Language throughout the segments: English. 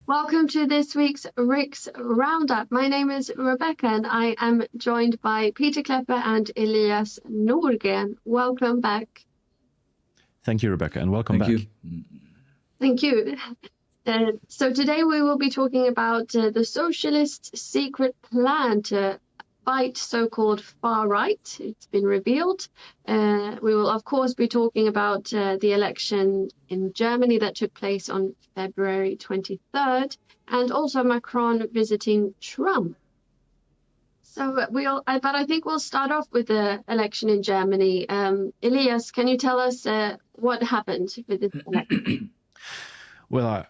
Welcome to this week's Riks Round Up. My name is Rebecca and I am joined by Peter Klepper and Elias Norgren. Welcome back. Thank you, Rebecca, and welcome back. Thank you. So today we will be talking about the socialist secret plan to fight so-called far right. It's been revealed. We will, of course, be talking about the election in Germany that took place on February 23rd, and also Macron visiting Trump. So but I think we'll start off with the election in Germany. Elias, can you tell us what happened with this election? Well,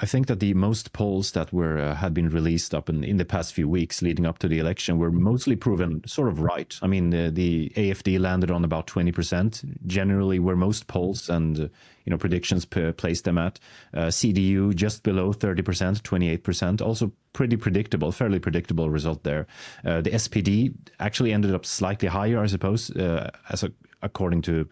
I think that the most polls that had been released up in the past few weeks leading up to the election were mostly proven sort of right. I mean, the AFD landed on about 20%, generally where most polls and predictions placed them at. CDU just below 30%, 28%, also pretty predictable, fairly predictable result there. The SPD actually ended up slightly higher, I suppose, according to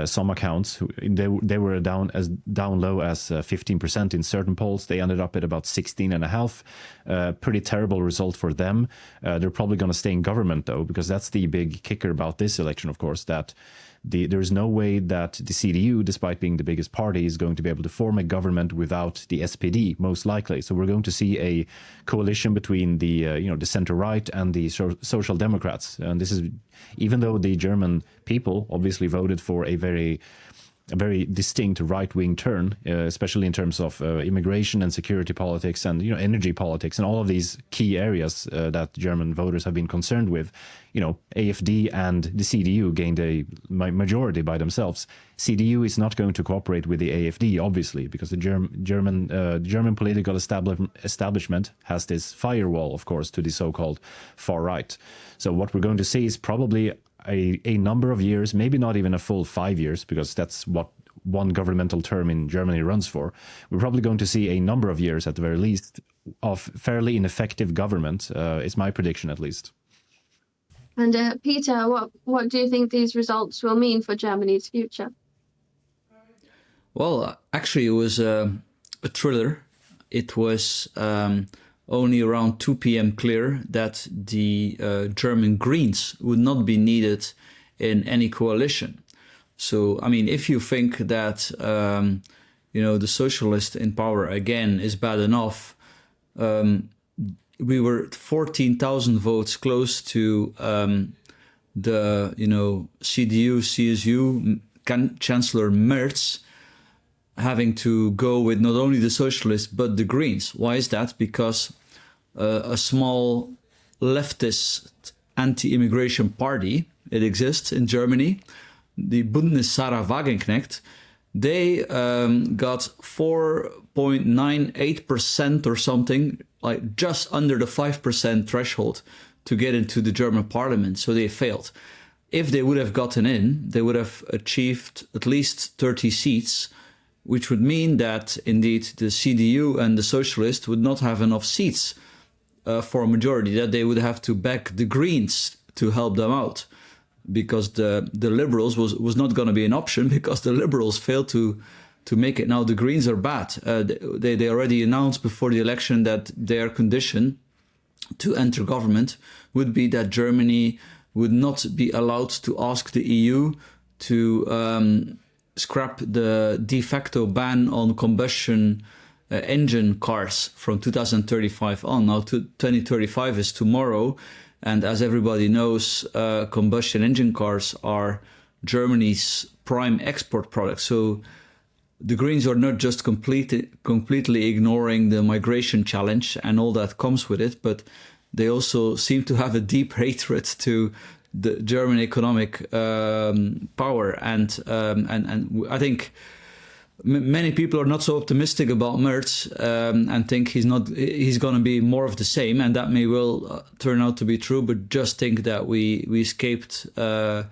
some accounts. They were down low as 15% in certain polls. They ended up at about 16.5. Pretty terrible result for them. They're probably going to stay in government though, because that's the big kicker about this election, of course, that there's no way that the CDU, despite being the biggest party, is going to be able to form a government without the SPD, most likely. So we're going to see a coalition between the center right and the Social Democrats. And this is, even though the German people obviously voted for a very distinct right-wing turn, especially in terms of immigration and security politics and energy politics and all of these key areas that German voters have been concerned with. AFD and the CDU gained a majority by themselves. CDU is not going to cooperate with the AFD, obviously, because the German political establishment has this firewall, of course, to the so-called far right. So what we're going to see is probably a number of years, maybe not even a full 5 years, because that's what one governmental term in Germany runs for. We're probably going to see a number of years, at the very least, of fairly ineffective government. Is my prediction, at least. And Peter, what do you think these results will mean for Germany's future? Well, actually, it was a thriller. It was only around 2 p.m. clear that the German Greens would not be needed in any coalition. So, I mean, if you think that, the socialist in power again is bad enough, we were 14,000 votes close to the, CDU, CSU, Chancellor Merz, having to go with not only the socialists, but the Greens. Why is that? Because a small leftist anti-immigration party, it exists in Germany, the Bundessarah Wagenknecht, they got 4.98% or something, like just under the 5% threshold to get into the German parliament. So they failed. If they would have gotten in, they would have achieved at least 30 seats, which would mean that indeed the CDU and the socialists would not have enough seats for a majority, that they would have to back the Greens to help them out, because the Liberals was not going to be an option, because the Liberals failed to make it. Now the Greens are bad. They already announced before the election that their condition to enter government would be that Germany would not be allowed to ask the EU to scrap the de facto ban on combustion engine cars from 2035 on. Now 2035 is tomorrow, and as everybody knows, combustion engine cars are Germany's prime export product. So the Greens are not just completely ignoring the migration challenge and all that comes with it, but they also seem to have a deep hatred to the German economic power, and I think many people are not so optimistic about Merz and think he's going to be more of the same, and that may well turn out to be true. But just think that we escaped the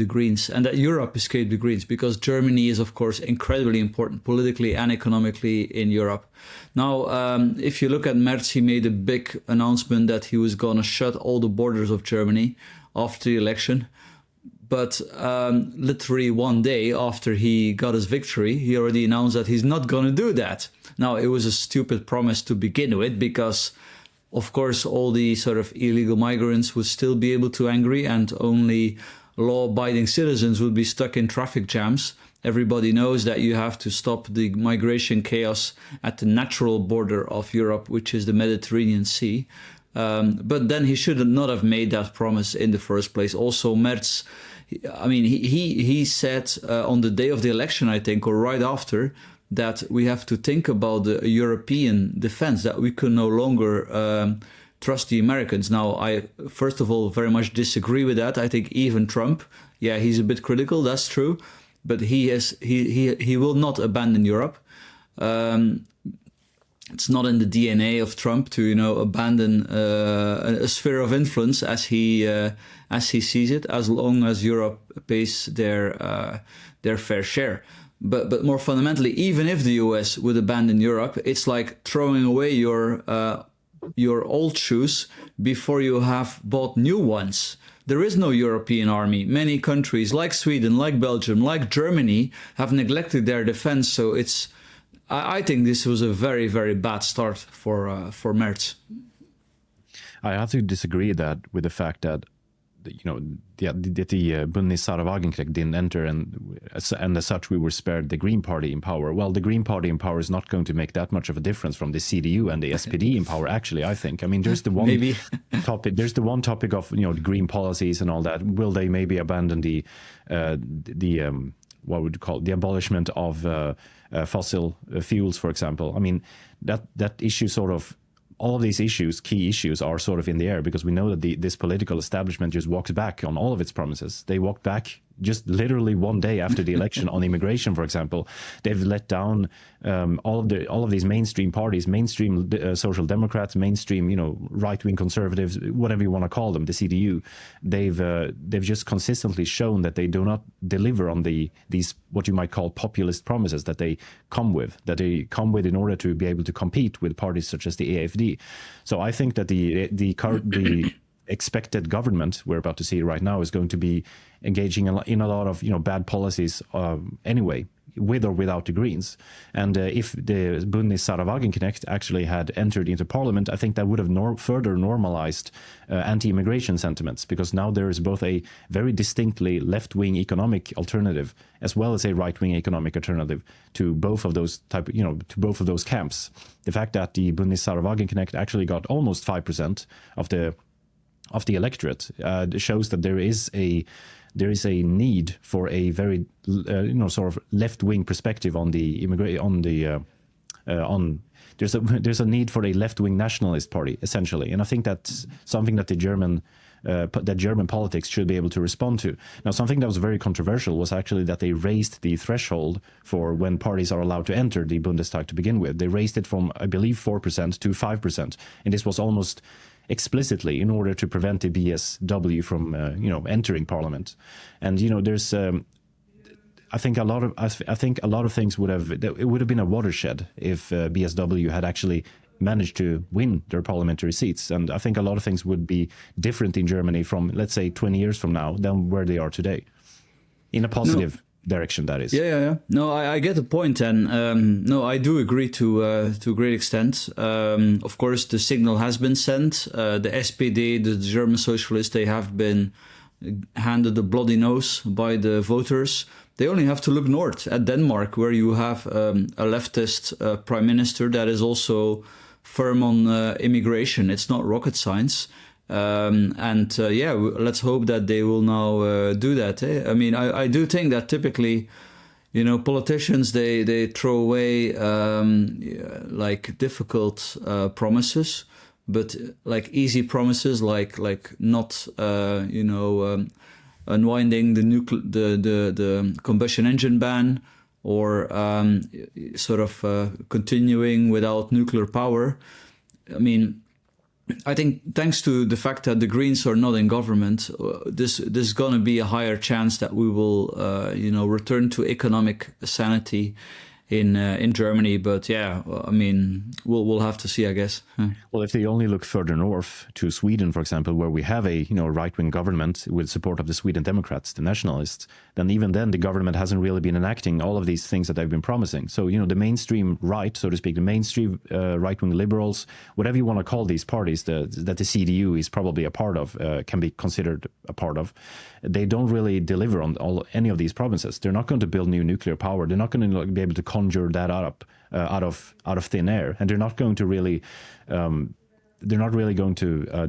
Greens, and that Europe escaped the Greens, because Germany is, of course, incredibly important politically and economically in Europe. Now, if you look at Merz, he made a big announcement that he was going to shut all the borders of Germany after the election. But literally one day after he got his victory, he already announced that he's not going to do that. Now, it was a stupid promise to begin with, because, of course, all the sort of illegal migrants would still be able to angry, and only law-abiding citizens would be stuck in traffic jams. Everybody knows that you have to stop the migration chaos at the natural border of Europe, which is the Mediterranean Sea. But then he should not have made that promise in the first place. Also, Merz, I mean, he said on the day of the election, I think, or right after, that we have to think about the European defense, that we can no longer trust the Americans. Now, I, first of all, very much disagree with that. I think even Trump, yeah, he's a bit critical, that's true, but he will not abandon Europe. It's not in the DNA of Trump to, you know, abandon a sphere of influence as he sees it, as long as Europe pays their fair share. But more fundamentally, even if the US would abandon Europe, it's like throwing away your old shoes before you have bought new ones. There is no European army. Many countries like Sweden, like Belgium, like Germany have neglected their defense. So it's, I think this was a very, very bad start for Merz. I have to disagree with the fact that, you know, the Bundesrat Wagenknecht didn't enter, and as such we were spared the Green Party in power. Well, the Green Party in power is not going to make that much of a difference from the CDU and the SPD in power, actually, I think. I mean, there's the one maybe. topic. There's the one topic of, you know, the green policies and all that. Will they maybe abandon the what would you call it, the abolishment of fossil fuels, for example? I mean, that issue sort of. All of these issues, key issues, are sort of in the air, because we know that this political establishment just walks back on all of its promises. They walked back just literally one day after the election on immigration, for example. They've let down all of these mainstream parties, mainstream social democrats, mainstream, you know, right-wing conservatives, whatever you want to call them, the CDU. They've just consistently shown that they do not deliver on these what you might call populist promises that they come with in order to be able to compete with parties such as the AfD. So I think that the expected government we're about to see right now is going to be engaging in a lot of, you know, bad policies anyway, with or without the Greens. And if the Bundesrat Wagenknecht actually had entered into parliament, I think that would have further normalized anti-immigration sentiments, because now there is both a very distinctly left-wing economic alternative as well as a right-wing economic alternative to both of those to both of those camps. The fact that the Bundesrat Wagenknecht actually got almost 5% of the electorate shows that there is a need for a very sort of left-wing perspective on the there's a need for a left-wing nationalist party, essentially, and I think that's something that German politics should be able to respond to. Now, something that was very controversial was actually that they raised the threshold for when parties are allowed to enter the Bundestag to begin with. They raised it from, I believe, 4% to 5%, and this was almost explicitly in order to prevent the BSW from entering parliament. And there's I think a lot of things would have been a watershed if BSW had actually managed to win their parliamentary seats. And I think a lot of things would be different in Germany from, let's say, 20 years from now than where they are today, in a positive direction, that is. Yeah. No, I get the point, and no, I do agree to a great extent. Of course, the signal has been sent. The SPD, the German socialists, they have been handed a bloody nose by the voters. They only have to look north at Denmark, where you have a leftist prime minister that is also firm on immigration. It's not rocket science. Let's hope that they will now do that. I mean, I do think that typically, politicians, they throw away like difficult promises, but like easy promises, like not unwinding the combustion engine ban, or continuing without nuclear power. I mean, I think thanks to the fact that the Greens are not in government, this is going to be a higher chance that we will, return to economic sanity in Germany. But yeah, I mean, we'll have to see, I guess. Well, if they only look further north to Sweden, for example, where we have a right-wing government with support of the Sweden Democrats, the nationalists, then even then the government hasn't really been enacting all of these things that they've been promising. So the mainstream right, so to speak, the mainstream right-wing liberals, whatever you want to call these parties, that the CDU is probably a part of, can be considered a part of, they don't really deliver on any of these promises. They're not going to build new nuclear power. They're not going to be able to conjure that up out of thin air, and they're not going to really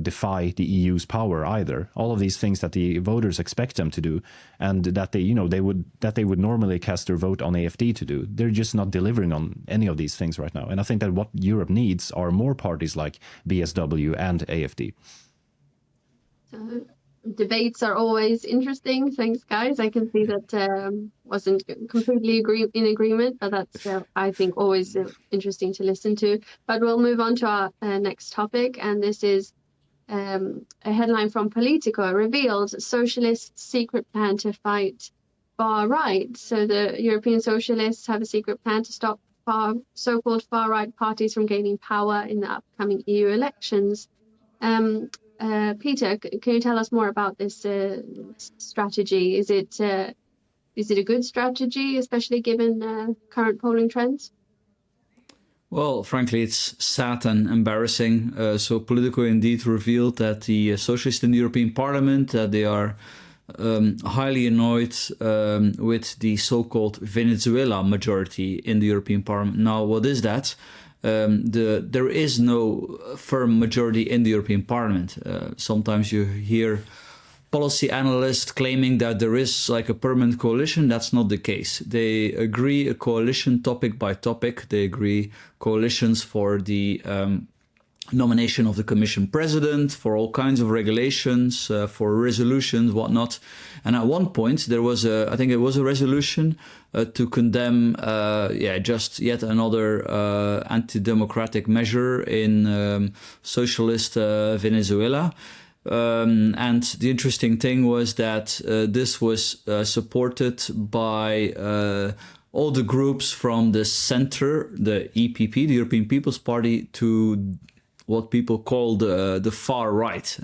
defy the EU's power either. All of these things that the voters expect them to do, and that they would normally cast their vote on AFD to do, they're just not delivering on any of these things right now. And I think that what Europe needs are more parties like BSW and AFD. Debates are always interesting. Thanks, guys. I can see that wasn't completely in agreement, but that's, I think, always interesting to listen to. But we'll move on to our next topic, and this is a headline from Politico, revealed socialists' secret plan to fight far right. So the European socialists have a secret plan to stop so-called far-right parties from gaining power in the upcoming EU elections. Peter, can you tell us more about this strategy? Is it a good strategy, especially given current polling trends? Well, frankly, it's sad and embarrassing. So Politico indeed revealed that the socialists in the European Parliament, they are highly annoyed with the so-called Venezuela majority in the European Parliament. Now, what is that? There is no firm majority in the European Parliament. Sometimes you hear policy analysts claiming that there is like a permanent coalition. That's not the case. They agree a coalition topic by topic. They agree coalitions for the nomination of the Commission President, for all kinds of regulations, for resolutions, whatnot. And at one point there was I think it was a resolution to condemn, just yet another anti-democratic measure in socialist Venezuela. And the interesting thing was that this was supported by all the groups from the center, the EPP, the European People's Party, to what people call the far right.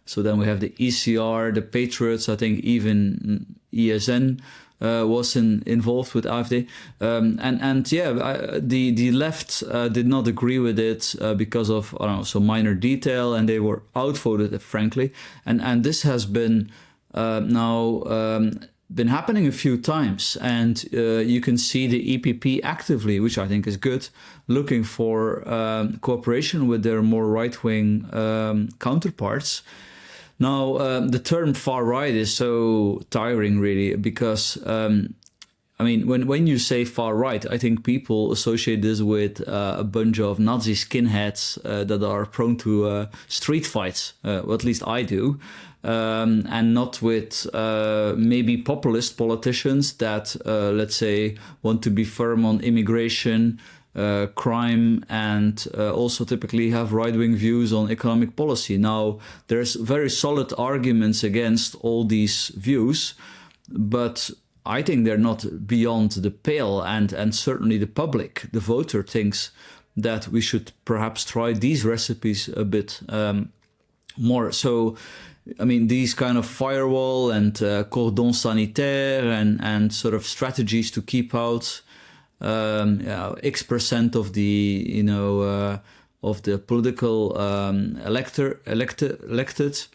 So then we have the ECR, the Patriots, I think even ESN was involved with AfD. The left did not agree with it because of, I don't know, some minor detail, and they were outvoted, frankly. And this has been been happening a few times, and you can see the EPP actively, which I think is good, looking for cooperation with their more right-wing counterparts. Now, the term far right is so tiring, really, because when you say far right, I think people associate this with a bunch of Nazi skinheads that are prone to street fights. Well, at least I do. And not with maybe populist politicians that, let's say, want to be firm on immigration, crime, and also typically have right-wing views on economic policy. Now, there's very solid arguments against all these views, but I think they're not beyond the pale, and certainly the public, the voter, thinks that we should perhaps try these recipes a bit more. So, I mean, these kind of firewall and cordon sanitaire and sort of strategies to keep out X% of the of the political elected.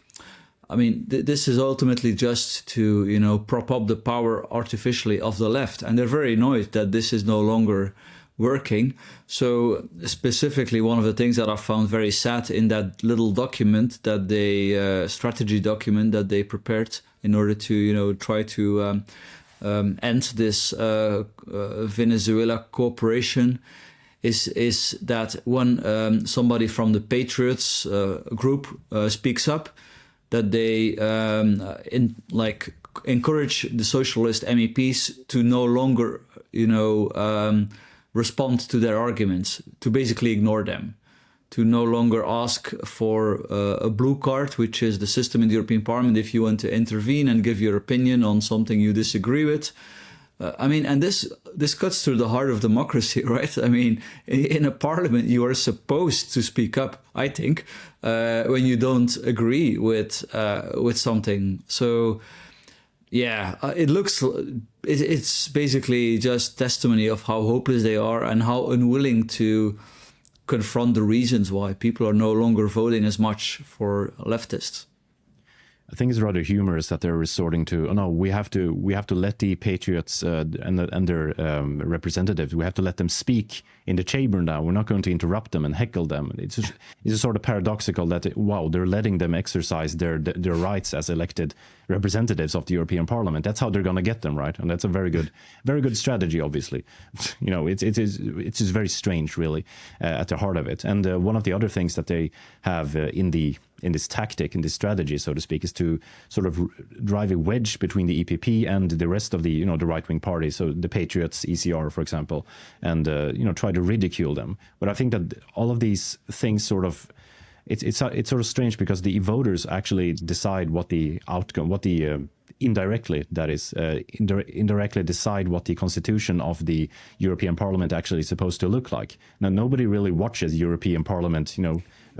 I mean, this is ultimately just to prop up the power artificially of the left, and they're very annoyed that this is no longer working. So specifically, one of the things that I found very sad in that little document that they strategy document that they prepared in order to try to end this Venezuela cooperation is that when somebody from the Patriots group speaks up, that they encourage the socialist MEPs to no longer respond to their arguments, to basically ignore them, to no longer ask for a blue card, which is the system in the European Parliament. If you want to intervene and give your opinion on something you disagree with, I mean, and this cuts to the heart of democracy, right? I mean, in a parliament, you are supposed to speak up, I think, when you don't agree with something. So, yeah, it's basically just testimony of how hopeless they are and how unwilling to confront the reasons why people are no longer voting as much for leftists. I think it's rather humorous that they're resorting to, oh no, we have to let the patriots and their representatives, we have to let them speak in the chamber now. We're not going to interrupt them and heckle them. It's sort of paradoxical that, wow, they're letting them exercise their rights as elected representatives of the European Parliament. That's how they're going to get them, right? And that's a very good strategy, obviously. You know, it's just very strange, really, at the heart of it. And one of the other things that they have in this tactic, in this strategy, so to speak, is to sort of drive a wedge between the EPP and the rest of the right-wing parties, so the Patriots, ECR, for example, and try to ridicule them. But I think that all of these things sort of, it's sort of strange because the voters actually decide what the outcome, indirectly decide what the constitution of the European Parliament actually is supposed to look like. Now, nobody really watches European Parliament,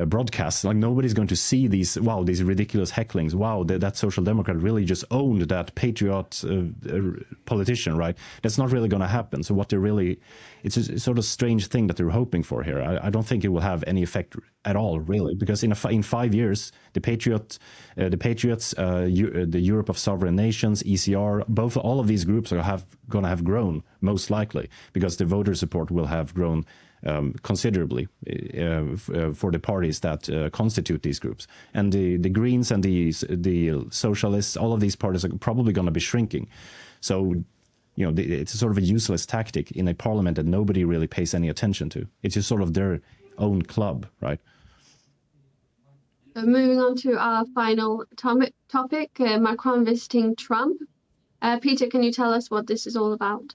broadcasts. Like, nobody's going to see these ridiculous hecklings. Wow, that social democrat really just owned that patriot politician, right? That's not really going to happen. So what it's a sort of strange thing that they're hoping for here. I don't think it will have any effect at all, really, because in 5 years, the Patriots, the Europe of Sovereign Nations, ECR, all of these groups are going to have grown, most likely, because the voter support will have grown considerably for the parties that constitute these groups. And the Greens and the Socialists, all of these parties are probably going to be shrinking. So, it's a sort of a useless tactic in a parliament that nobody really pays any attention to. It's just sort of their own club, right? Moving on to our final topic, Macron visiting Trump. Peter, can you tell us what this is all about?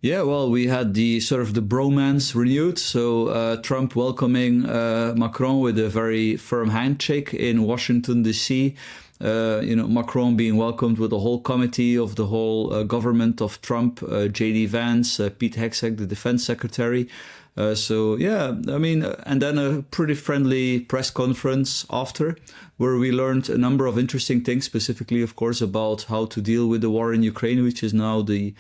Yeah, well, we had the sort of the bromance renewed. So Trump welcoming Macron with a very firm handshake in Washington, D.C. Macron being welcomed with the whole committee of the whole government of Trump, J.D. Vance, Pete Hegseth, the defense secretary. And then a pretty friendly press conference after, where we learned a number of interesting things, specifically, of course, about how to deal with the war in Ukraine, which is now the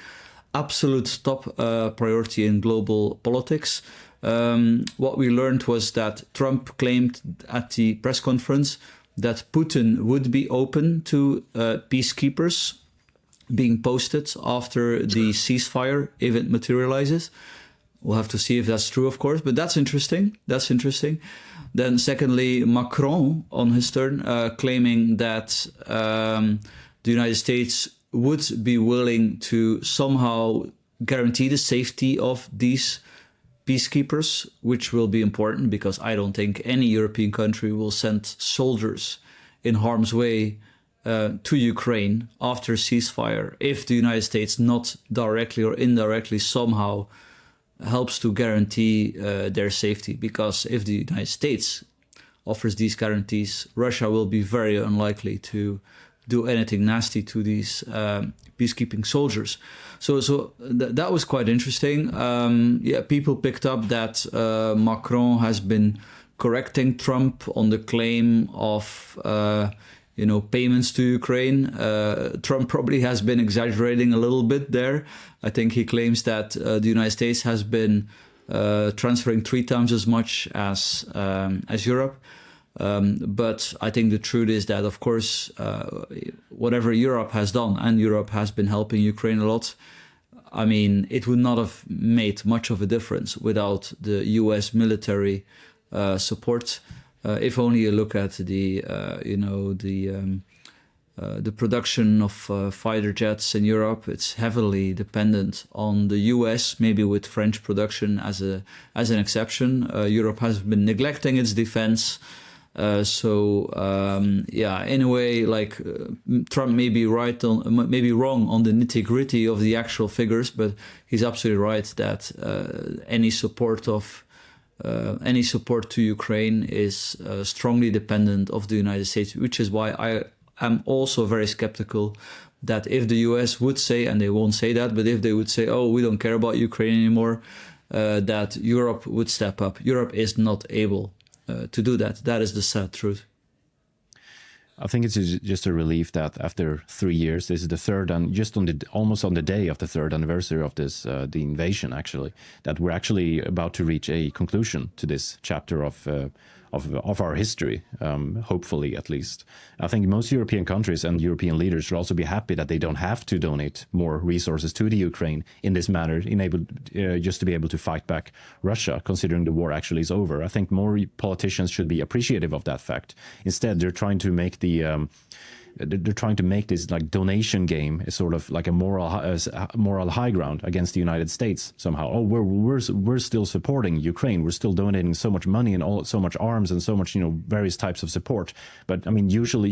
absolute top priority in global politics. What we learned was that Trump claimed at the press conference that Putin would be open to peacekeepers being posted after the ceasefire if it materializes. We'll have to see if that's true, of course, but that's interesting. Then secondly, Macron, on his turn, claiming that the United States would be willing to somehow guarantee the safety of these peacekeepers, which will be important because I don't think any European country will send soldiers in harm's way to Ukraine after ceasefire if the United States not directly or indirectly somehow helps to guarantee their safety. Because if the United States offers these guarantees, Russia will be very unlikely to do anything nasty to these peacekeeping soldiers. So that was quite interesting. People picked up that Macron has been correcting Trump on the claim of payments to Ukraine. Trump probably has been exaggerating a little bit there. I think he claims that the United States has been transferring 3 times as much as Europe. But I think the truth is that, of course, whatever Europe has done, and Europe has been helping Ukraine a lot, I mean, it would not have made much of a difference without the US military support. If only you look at the production of fighter jets in Europe, it's heavily dependent on the US, maybe with French production as an exception. Europe has been neglecting its defense. In a way, Trump may be wrong on the nitty-gritty of the actual figures, but he's absolutely right that any support to Ukraine is strongly dependent of the United States, which is why I am also very skeptical that if the US would say, and they won't say that, but if they would say, oh, we don't care about Ukraine anymore, that Europe would step up. Europe is not able to do that. That is the sad truth. I think it's just a relief that after 3 years, this is the third, and just almost on the day of the third anniversary of this, the invasion, actually, that we're actually about to reach a conclusion to this chapter of our history, hopefully at least. I think most European countries and European leaders should also be happy that they don't have to donate more resources to the Ukraine in this manner, just to be able to fight back Russia, considering the war actually is over. I think more politicians should be appreciative of that fact. Instead, they're trying to make this like donation game is sort of like a moral high ground against the United States somehow. Oh, we're still supporting Ukraine. We're still donating so much money and so much arms and so much, various types of support. But I mean, usually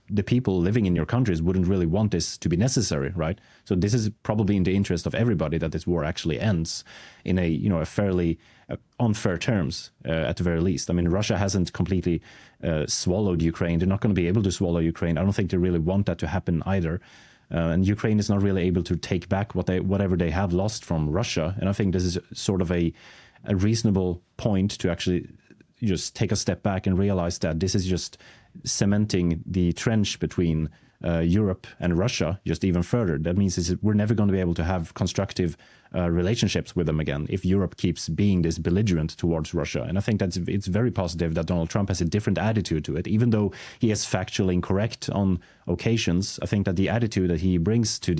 the people living in your countries wouldn't really want this to be necessary, right? So this is probably in the interest of everybody that this war actually ends in a fairly unfair terms, at the very least. I mean, Russia hasn't completely swallowed Ukraine. They're not going to be able to swallow Ukraine. I don't think they really want that to happen either. And Ukraine is not really able to take back whatever they have lost from Russia. And I think this is sort of a reasonable point to actually just take a step back and realize that this is just cementing the trench between Europe and Russia just even further. That means we're never going to be able to have constructive relationships with them again if Europe keeps being this belligerent towards Russia. And I think it's very positive that Donald Trump has a different attitude to it. Even though he is factually incorrect on occasions, I think that the attitude that he brings to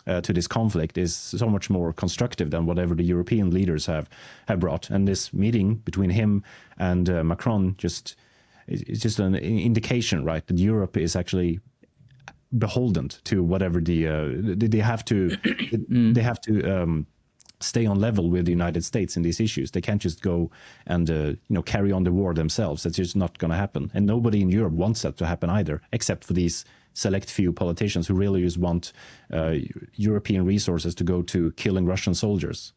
this conflict is so much more constructive than whatever the European leaders have brought. And this meeting between him and Macron is just an indication, right, that Europe is actually beholden to whatever they have to stay on level with the United States in these issues. They can't just go and carry on the war themselves. That's just not going to happen. And nobody in Europe wants that to happen either, except for these select few politicians who really just want European resources to go to killing Russian soldiers.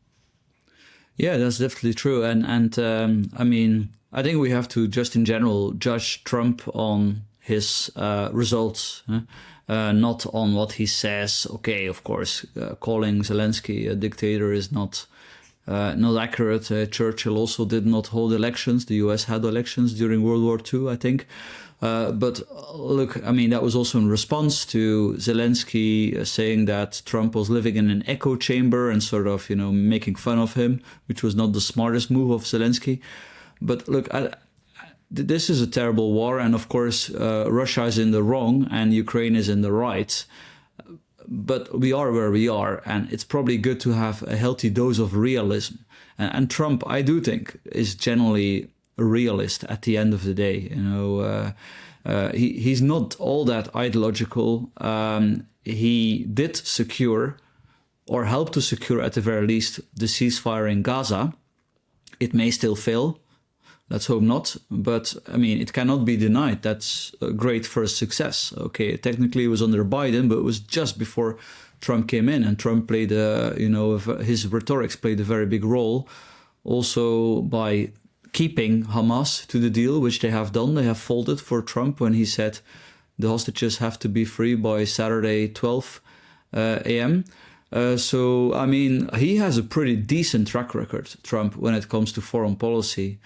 Yeah, that's definitely true. And I mean, I think we have to just in general judge Trump on his results, not on what he says. Okay, of course, calling Zelensky a dictator is not accurate. Churchill also did not hold elections. The US had elections during World War II, I think. But look, I mean, that was also in response to Zelensky saying that Trump was living in an echo chamber and sort of, making fun of him, which was not the smartest move of Zelensky. But look, this is a terrible war. And of course, Russia is in the wrong and Ukraine is in the right. But we are where we are. And it's probably good to have a healthy dose of realism. And Trump, I do think, is generally a realist at the end of the day. He's not all that ideological. He did secure, or help to secure at the very least, the ceasefire in Gaza. It may still fail. Let's hope not. But I mean, it cannot be denied. That's a great first success. Okay, technically it was under Biden, but it was just before Trump came in, and Trump played, his rhetorics played a very big role. Also by keeping Hamas to the deal, which they have done. They have folded for Trump when he said the hostages have to be free by Saturday, 12 a.m. So, I mean, he has a pretty decent track record, Trump, when it comes to foreign policy.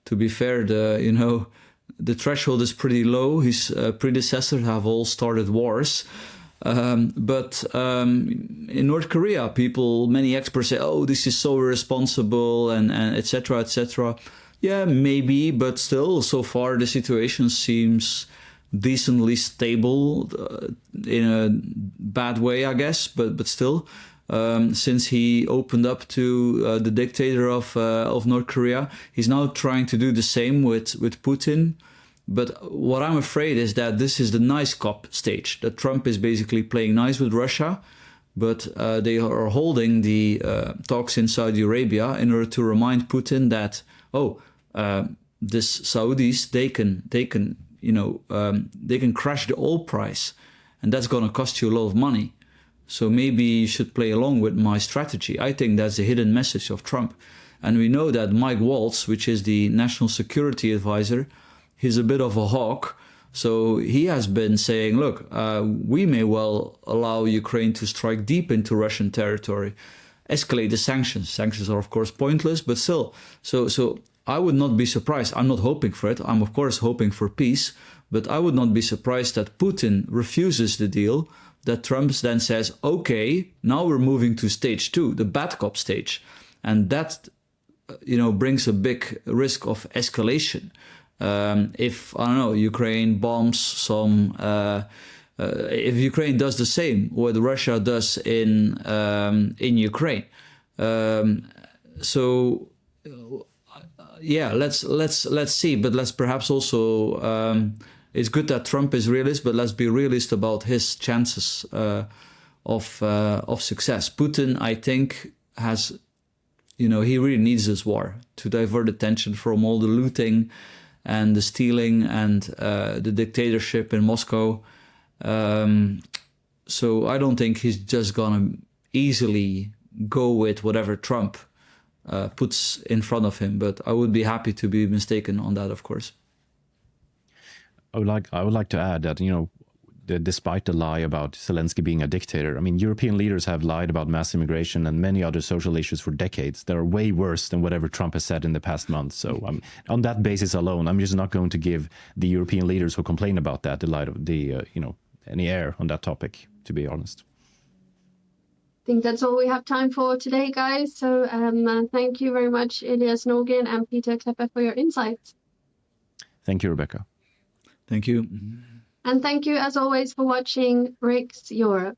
To be fair, the threshold is pretty low. His predecessors have all started wars. But in North Korea, many experts say, oh, this is so irresponsible and et cetera, et cetera. Yeah, maybe, but still, so far the situation seems decently stable in a bad way, I guess, but still, since he opened up to the dictator of North Korea, he's now trying to do the same with Putin. But what I'm afraid is that this is the nice cop stage, that Trump is basically playing nice with Russia, but they are holding the talks in Saudi Arabia in order to remind Putin that, this Saudis, they can crash the oil price, and that's going to cost you a lot of money. So maybe you should play along with my strategy. I think that's the hidden message of Trump. And we know that Mike Waltz, which is the national security advisor, he's a bit of a hawk. So he has been saying, look, we may well allow Ukraine to strike deep into Russian territory, escalate the sanctions. Sanctions are, of course, pointless, but still. So I would not be surprised. I'm not hoping for it. I'm, of course, hoping for peace. But I would not be surprised that Putin refuses the deal, that Trump then says, okay, now we're moving to stage 2, the bad cop stage. And that, brings a big risk of escalation. If, I don't know, Ukraine bombs some... if Ukraine does the same, what Russia does in Ukraine. Let's see. But let's perhaps also... it's good that Trump is realist, but let's be realist about his chances of success. Putin, I think, has, he really needs this war to divert attention from all the looting and the stealing and the dictatorship in Moscow. So I don't think he's just gonna easily go with whatever Trump puts in front of him. But I would be happy to be mistaken on that, of course. I would like to add that, despite the lie about Zelensky being a dictator, I mean, European leaders have lied about mass immigration and many other social issues for decades that are way worse than whatever Trump has said in the past month. So on that basis alone, I'm just not going to give the European leaders who complain about that the light of the, any air on that topic, to be honest. I think that's all we have time for today, guys. So thank you very much, Elias Norgren and Peter Klepper, for your insights. Thank you, Rebecca. Thank you. And thank you, as always, for watching Riks Europe.